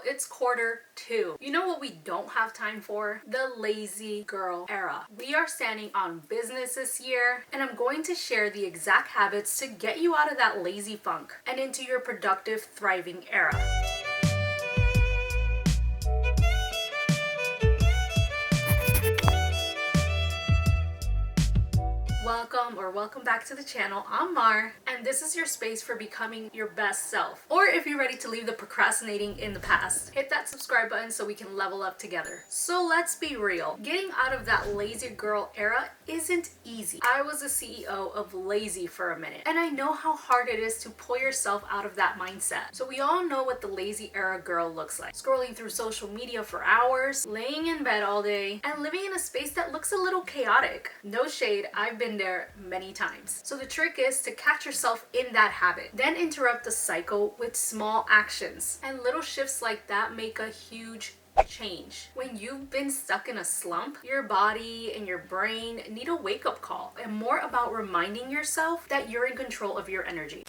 girl, it's quarter 2. You know what we don't have time for? The lazy girl era. We are standing on business this year, and I'm going to share the exact habits to get you out of that lazy funk and into your productive, thriving era. Welcome back to the channel. I'm Mar, and this is your space for becoming your best self. Or if you're ready to leave the procrastinating in the past, hit that subscribe button so we can level up together. So let's be real. Getting out of that lazy girl era isn't easy. I was the CEO of lazy for a minute, and I know how hard it is to pull yourself out of that mindset. So we all know what the lazy era girl looks like. Scrolling through social media for hours, laying in bed all day, and living in a space that looks a little chaotic. No shade, I've been there many times. So the trick is to catch yourself in that habit, then interrupt the cycle with small actions. And little shifts like that make a huge change. When you've been stuck in a slump, your body and your brain need a wake-up call, and more about reminding yourself that you're in control of your energy.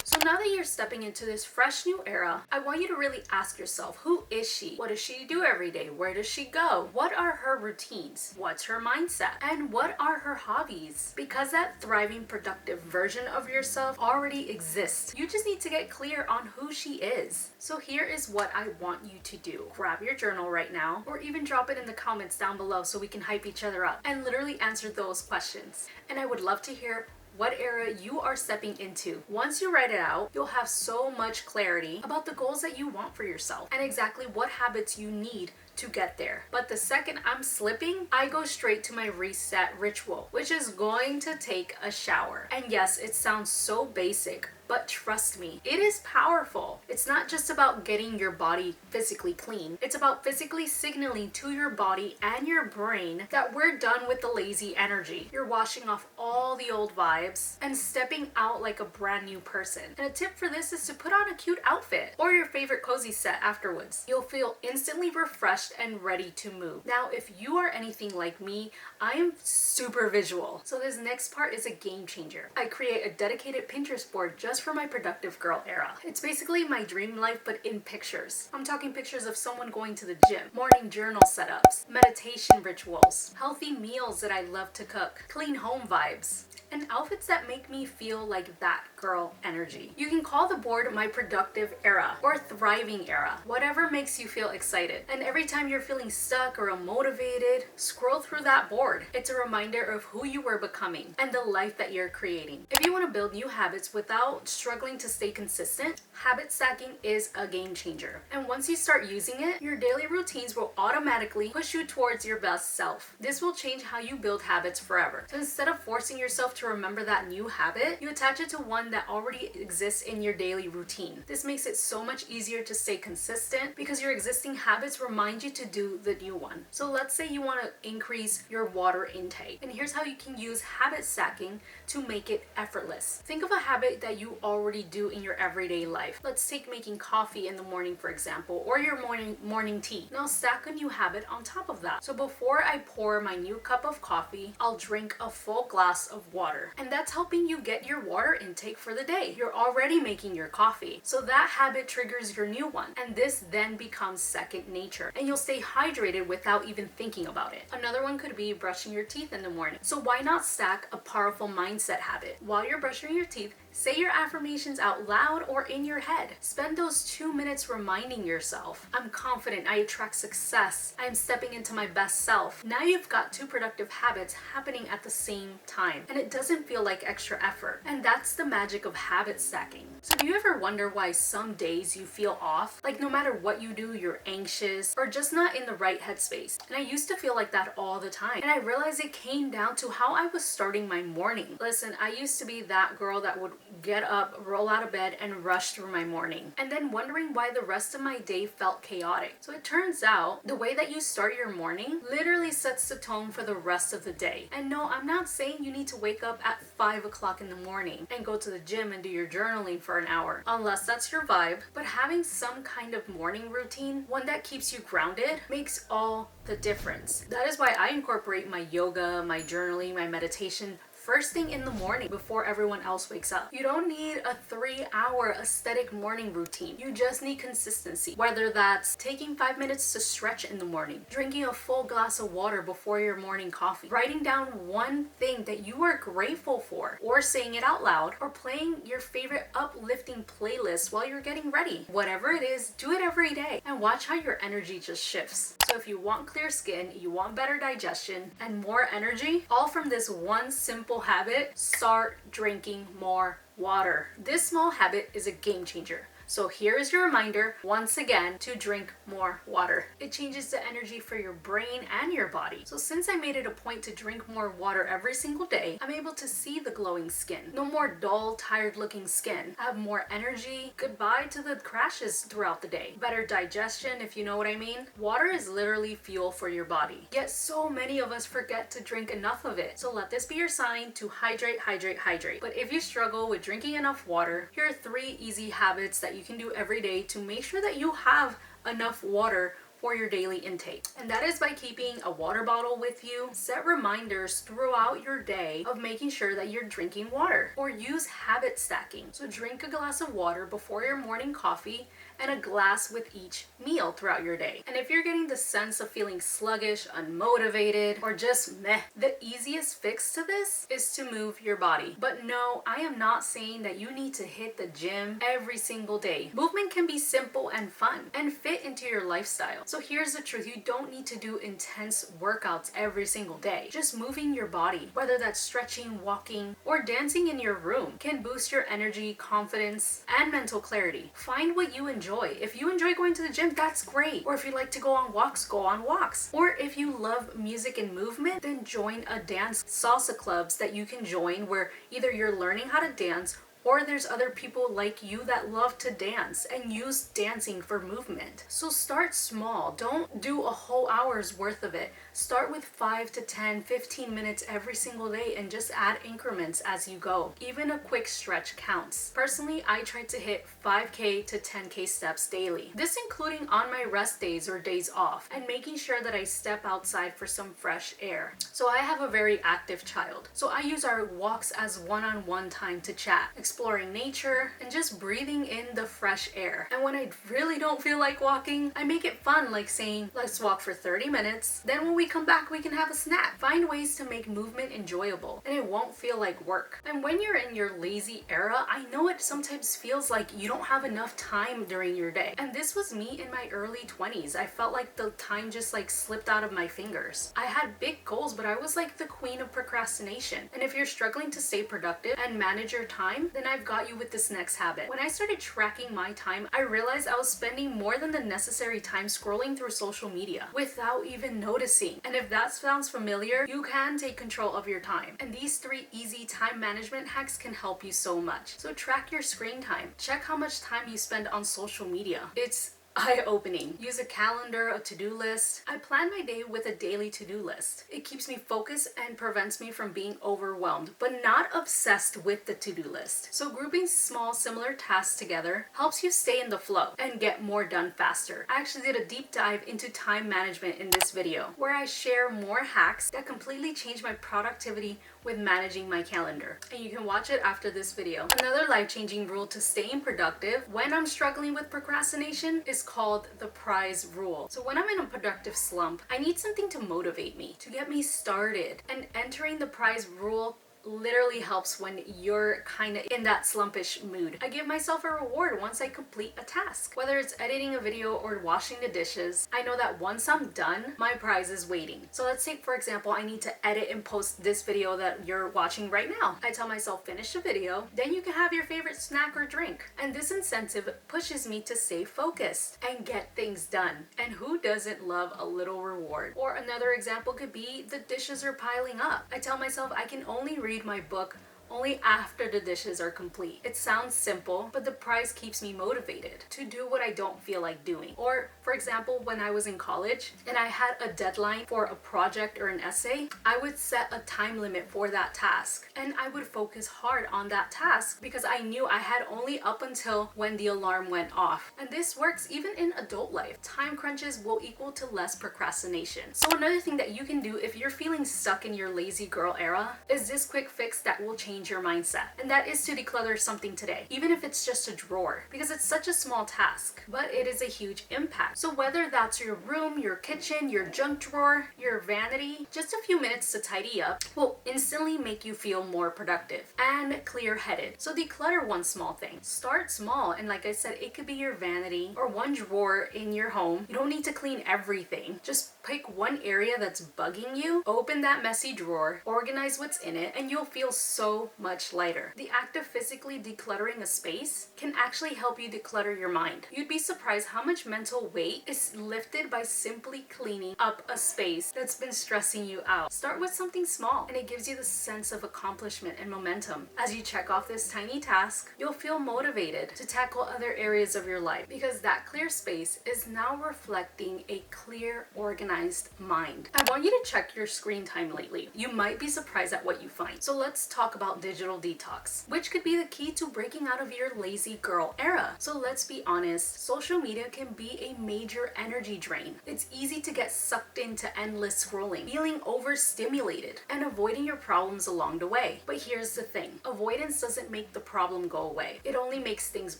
So now that you're stepping into this fresh new era, I want you to really ask yourself, who is she? What does she do every day? Where does she go? What are her routines? What's her mindset? And what are her hobbies? Because that thriving, productive version of yourself already exists. You just need to get clear on who she is. So here is what I want you to do. Grab your journal right now, or even drop it in the comments down below so we can hype each other up and literally answer those questions. And I would love to hear what era you are stepping into. Once you write it out, you'll have so much clarity about the goals that you want for yourself and exactly what habits you need to get there. But the second I'm slipping, I go straight to my reset ritual, which is going to take a shower. And yes, it sounds so basic, but trust me, it is powerful. It's not just about getting your body physically clean. It's about physically signaling to your body and your brain that we're done with the lazy energy. You're washing off all the old vibes and stepping out like a brand new person. And a tip for this is to put on a cute outfit or your favorite cozy set afterwards. You'll feel instantly refreshed and ready to move. Now, if you are anything like me, I am super visual. So this next part is a game changer. I create a dedicated Pinterest board just for my productive girl era. It's basically my dream life, but in pictures. I'm talking pictures of someone going to the gym, morning journal setups, meditation rituals, healthy meals that I love to cook, clean home vibes, and outfits that make me feel like that girl energy. You can call the board my productive era or thriving era, whatever makes you feel excited. And every time you're feeling stuck or unmotivated, scroll through that board. It's a reminder of who you were becoming and the life that you're creating. If you want to build new habits without struggling to stay consistent, habit stacking is a game changer. And once you start using it, your daily routines will automatically push you towards your best self. This will change how you build habits forever. So instead of forcing yourself to remember that new habit, you attach it to one that already exists in your daily routine. This makes it so much easier to stay consistent because your existing habits remind you to do the new one. So let's say you want to increase your water intake, and here's how you can use habit stacking to make it effortless. Think of a habit that you already do in your everyday life. Let's take making coffee in the morning, for example, or your morning tea. Now stack a new habit on top of that. So before I pour my new cup of coffee, I'll drink a full glass of water. And that's helping you get your water intake for the day. You're already making your coffee. So that habit triggers your new one. And this then becomes second nature. And you'll stay hydrated without even thinking about it. Another one could be brushing your teeth in the morning. So why not stack a powerful mindset habit? While you're brushing your teeth, say your affirmations out loud or in your head. Spend those 2 minutes reminding yourself, I'm confident, I attract success, I'm stepping into my best self. Now you've got two productive habits happening at the same time, and it doesn't feel like extra effort. And that's the magic of habit stacking. So do you ever wonder why some days you feel off? Like no matter what you do, you're anxious or just not in the right headspace. And I used to feel like that all the time. And I realized it came down to how I was starting my morning. Listen, I used to be that girl that would get up, roll out of bed, and rush through my morning, and then wondering why the rest of my day felt chaotic. So it turns out the way that you start your morning literally sets the tone for the rest of the day. And no, I'm not saying you need to wake up at 5 o'clock in the morning and go to the gym and do your journaling for an hour, unless that's your vibe. But having some kind of morning routine, one that keeps you grounded, makes all the difference. That is why I incorporate my yoga, my journaling, my meditation first thing in the morning before everyone else wakes up. You don't need a 3-hour aesthetic morning routine. You just need consistency. Whether that's taking 5 minutes to stretch in the morning, drinking a full glass of water before your morning coffee, writing down one thing that you are grateful for, or saying it out loud, or playing your favorite uplifting playlist while you're getting ready. Whatever it is, do it every day and watch how your energy just shifts. So if you want clear skin, you want better digestion, and more energy, all from this one simple habit: start drinking more water. This small habit is a game changer. So here is your reminder, once again, to drink more water. It changes the energy for your brain and your body. So since I made it a point to drink more water every single day, I'm able to see the glowing skin. No more dull, tired looking skin. I have more energy. Goodbye to the crashes throughout the day. Better digestion, if you know what I mean. Water is literally fuel for your body. Yet so many of us forget to drink enough of it. So let this be your sign to hydrate, hydrate, hydrate. But if you struggle with drinking enough water, here are 3 easy habits that you can do every day to make sure that you have enough water for your daily intake. And that is by keeping a water bottle with you. Set reminders throughout your day of making sure that you're drinking water, or use habit stacking. So drink a glass of water before your morning coffee and a glass with each meal throughout your day. And if you're getting the sense of feeling sluggish, unmotivated, or just meh, the easiest fix to this is to move your body. But no, I am not saying that you need to hit the gym every single day. Movement can be simple and fun and fit into your lifestyle. So here's the truth: you don't need to do intense workouts every single day. Just moving your body, whether that's stretching, walking, or dancing in your room, can boost your energy, confidence, and mental clarity. Find what you enjoy. If you enjoy going to the gym, that's great. Or if you like to go on walks, go on walks. Or if you love music and movement, then join a dance salsa clubs that you can join, where either you're learning how to dance, or there's other people like you that love to dance and use dancing for movement. So start small. Don't do a whole hour's worth of it. Start with 5 to 10, 15 minutes every single day and just add increments as you go. Even a quick stretch counts. Personally, I try to hit 5K to 10K steps daily. This including on my rest days or days off, and making sure that I step outside for some fresh air. So I have a very active child. So I use our walks as one-on-one time to chat, exploring nature, and just breathing in the fresh air. And when I really don't feel like walking, I make it fun, like saying, let's walk for 30 minutes. Then when we come back, we can have a snack. Find ways to make movement enjoyable, and it won't feel like work. And when you're in your lazy era, I know it sometimes feels like you don't have enough time during your day. And this was me in my early 20s. I felt like the time just like slipped out of my fingers. I had big goals, but I was like the queen of procrastination. And if you're struggling to stay productive and manage your time, then I've got you with this next habit. When I started tracking my time, I realized I was spending more than the necessary time scrolling through social media without even noticing. And if that sounds familiar, you can take control of your time. And these 3 easy time management hacks can help you so much. So track your screen time. Check how much time you spend on social media. It's eye-opening. Use a calendar, a to-do list. I plan my day with a daily to-do list. It keeps me focused and prevents me from being overwhelmed, but not obsessed with the to-do list. So grouping small, similar tasks together helps you stay in the flow and get more done faster. I actually did a deep dive into time management in this video, where I share more hacks that completely change my productivity with managing my calendar. And you can watch it after this video. Another life-changing rule to staying productive when I'm struggling with procrastination is called the prize rule. So when I'm in a productive slump, I need something to motivate me, to get me started. And entering the prize rule literally helps when you're kind of in that slumpish mood. I give myself a reward once I complete a task. Whether it's editing a video or washing the dishes, I know that once I'm done, my prize is waiting. So let's take, for example, I need to edit and post this video that you're watching right now. I tell myself, finish the video, then you can have your favorite snack or drink. And this incentive pushes me to stay focused and get things done. And who doesn't love a little reward? Or another example could be the dishes are piling up. I tell myself I can only read my book only after the dishes are complete. It sounds simple, but the prize keeps me motivated to do what I don't feel like doing. Or, for example, when I was in college and I had a deadline for a project or an essay, I would set a time limit for that task and I would focus hard on that task because I knew I had only up until when the alarm went off. And this works even in adult life. Time crunches will equal to less procrastination. So another thing that you can do if you're feeling stuck in your lazy girl era is this quick fix that will change your mindset. And that is to declutter something today, even if it's just a drawer, because it's such a small task, but it is a huge impact. So whether that's your room, your kitchen, your junk drawer, your vanity, just a few minutes to tidy up will instantly make you feel more productive and clear-headed. So declutter one small thing. Start small, and like I said, it could be your vanity or one drawer in your home. You don't need to clean everything. Just pick one area that's bugging you, open that messy drawer, organize what's in it, and you'll feel so much lighter. The act of physically decluttering a space can actually help you declutter your mind. You'd be surprised how much mental weight is lifted by simply cleaning up a space that's been stressing you out. Start with something small, and it gives you the sense of accomplishment and momentum. As you check off this tiny task, you'll feel motivated to tackle other areas of your life because that clear space is now reflecting a clear, organized mind. I want you to check your screen time lately. You might be surprised at what you find. So let's talk about digital detox, which could be the key to breaking out of your lazy girl era. So let's be honest, social media can be a major energy drain. It's easy to get sucked into endless scrolling, feeling overstimulated, and avoiding your problems along the way. But here's the thing, avoidance doesn't make the problem go away. It only makes things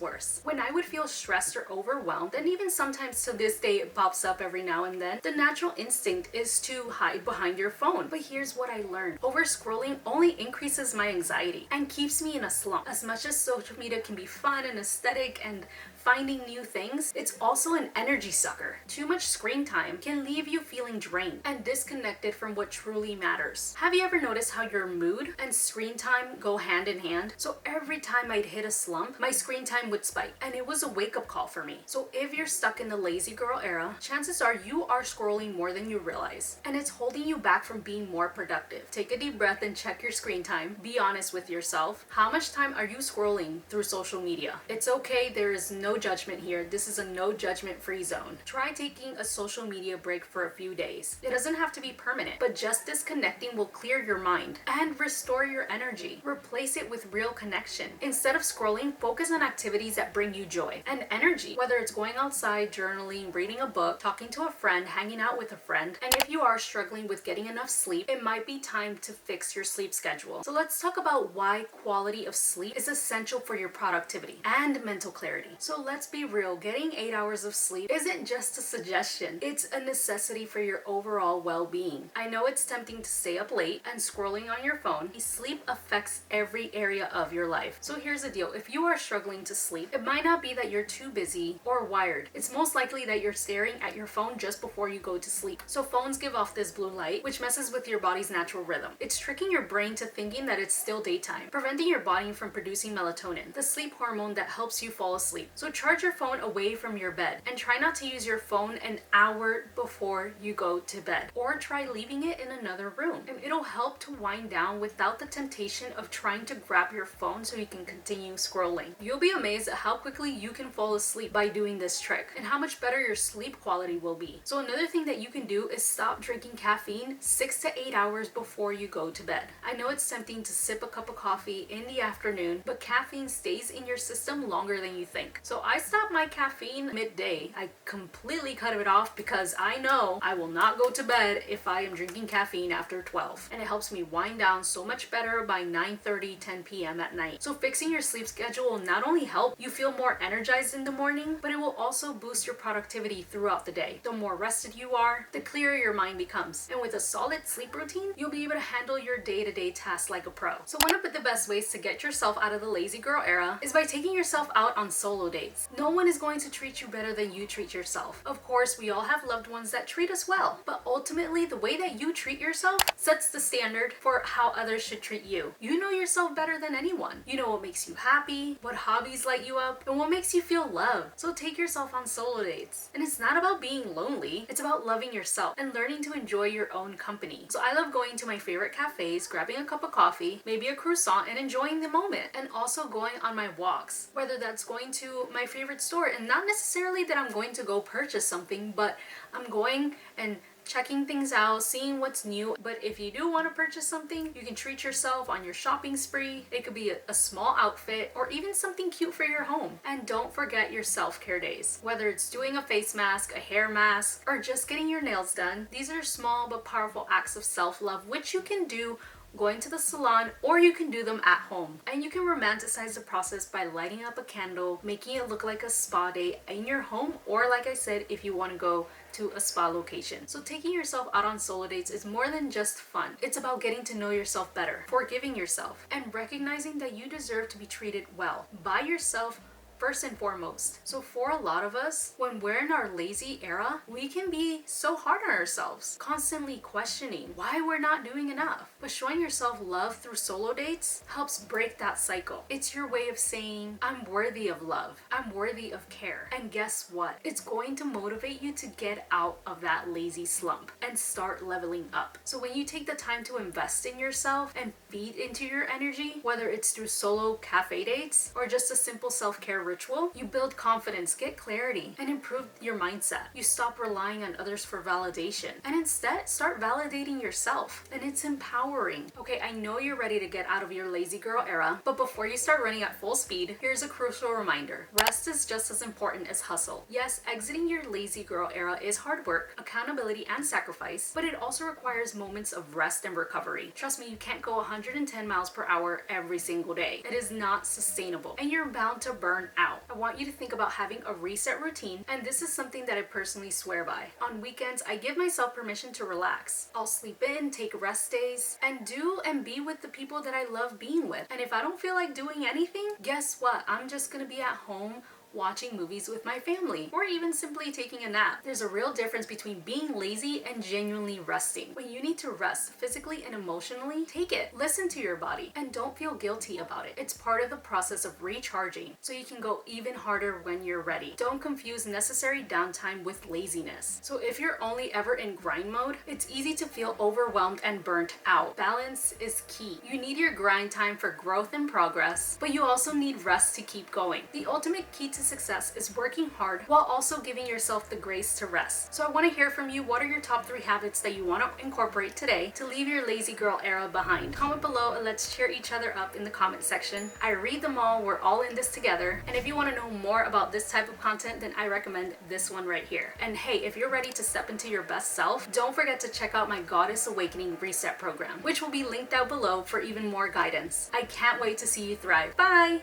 worse. When I would feel stressed or overwhelmed, and even sometimes to this day it pops up every now and then, the natural instinct is to hide behind your phone. But here's what I learned. Over scrolling only increases my anxiety and keeps me in a slump. As much as social media can be fun and aesthetic and finding new things, it's also an energy sucker. Too much screen time can leave you feeling drained and disconnected from what truly matters. Have you ever noticed how your mood and screen time go hand in hand? So every time I'd hit a slump, my screen time would spike, and it was a wake-up call for me. So if you're stuck in the lazy girl era, chances are you are scrolling more than you realize, and it's holding you back from being more productive. Take a deep breath and check your screen time. Be honest with yourself. How much time are you scrolling through social media? It's okay, there is no judgment here. This is a no judgment free zone. Try taking a social media break for a few days. It doesn't have to be permanent, but just disconnecting will clear your mind and restore your energy. Replace it with real connection. Instead of scrolling, focus on activities that bring you joy and energy, whether it's going outside, journaling, reading a book, talking to a friend, hanging out with a friend. And if you are struggling with getting enough sleep, it might be time to fix your sleep schedule. So let's talk about why quality of sleep is essential for your productivity and mental clarity. So let's be real, getting 8 hours of sleep isn't just a suggestion, it's a necessity for your overall well-being. I know it's tempting to stay up late and scrolling on your phone. Sleep affects every area of your life. So here's the deal, if you are struggling to sleep, it might not be that you're too busy or wired. It's most likely that you're staring at your phone just before you go to sleep. So phones give off this blue light, which messes with your body's natural rhythm. It's tricking your brain to thinking that it's still daytime, preventing your body from producing melatonin, the sleep hormone that helps you fall asleep. So charge your phone away from your bed and try not to use your phone an hour before you go to bed, or try leaving it in another room. And it'll help to wind down without the temptation of trying to grab your phone so you can continue scrolling. You'll be amazed at how quickly you can fall asleep by doing this trick and how much better your sleep quality will be. So another thing that you can do is stop drinking caffeine 6 to 8 hours before you go to bed. I know it's tempting to sip a cup of coffee in the afternoon, but caffeine stays in your system longer than you think. So I stopped my caffeine midday. I completely cut it off because I know I will not go to bed if I am drinking caffeine after 12. And it helps me wind down so much better by 9:30, 10 p.m. at night. So fixing your sleep schedule will not only help you feel more energized in the morning, but it will also boost your productivity throughout the day. The more rested you are, the clearer your mind becomes. And with a solid sleep routine, you'll be able to handle your day-to-day tasks like a pro. So one of the best ways to get yourself out of the lazy girl era is by taking yourself out on solo dates. radiates. No one is going to treat you better than you treat yourself. Of course, we all have loved ones that treat us well, but ultimately the way that you treat yourself sets the standard for how others should treat you. You know yourself better than anyone. You know what makes you happy, what hobbies light you up, and what makes you feel loved. So take yourself on solo dates. And it's not about being lonely, it's about loving yourself and learning to enjoy your own company. So I love going to my favorite cafes, grabbing a cup of coffee, maybe a croissant, and enjoying the moment. And also going on my walks, whether that's going to my favorite store, and not necessarily that I'm going to go purchase something, but I'm going and checking things out, seeing what's new. But if you do want to purchase something, you can treat yourself on your shopping spree. It could be a small outfit or even something cute for your home. And don't forget your self-care days. Whether it's doing a face mask, a hair mask, or just getting your nails done, these are small but powerful acts of self-love which you can do going to the salon, or you can do them at home. And you can romanticize the process by lighting up a candle, making it look like a spa day in your home, or like I said, if you want to go to a spa location. So taking yourself out on solo dates is more than just fun. It's about getting to know yourself better, forgiving yourself, and recognizing that you deserve to be treated well by yourself first and foremost. So for a lot of us, when we're in our lazy era, we can be so hard on ourselves, constantly questioning why we're not doing enough. But showing yourself love through solo dates helps break that cycle. It's your way of saying, I'm worthy of love, I'm worthy of care. And guess what? It's going to motivate you to get out of that lazy slump and start leveling up. So when you take the time to invest in yourself and feed into your energy, whether it's through solo cafe dates or just a simple self-care ritual, you build confidence, get clarity, and improve your mindset. You stop relying on others for validation and instead start validating yourself. And it's empowering. Okay, I know you're ready to get out of your lazy girl era, but before you start running at full speed, here's a crucial reminder. Rest is just as important as hustle. Yes, exiting your lazy girl era is hard work, accountability, and sacrifice, but it also requires moments of rest and recovery. Trust me, you can't go 110 miles per hour every single day. It is not sustainable, and you're bound to burn out. I want you to think about having a reset routine, and this is something that I personally swear by. On weekends, I give myself permission to relax. I'll sleep in, take rest days, and do and be with the people that I love being with. And if I don't feel like doing anything, guess what? I'm just gonna be at home watching movies with my family, or even simply taking a nap. There's a real difference between being lazy and genuinely resting. When you need to rest physically and emotionally, take it. Listen to your body and don't feel guilty about it. It's part of the process of recharging, so you can go even harder when you're ready. Don't confuse necessary downtime with laziness. So if you're only ever in grind mode, it's easy to feel overwhelmed and burnt out. Balance is key. You need your grind time for growth and progress, but you also need rest to keep going. The ultimate key to success is working hard while also giving yourself the grace to rest. So I want to hear from you. What are your top 3 habits that you want to incorporate today to leave your lazy girl era behind? Comment below and let's cheer each other up in the comment section. I read them all. We're all in this together. And if you want to know more about this type of content, then I recommend this one right here. And hey, if you're ready to step into your best self, don't forget to check out my Goddess Awakening Reset program, which will be linked down below for even more guidance. I can't wait to see you thrive. Bye!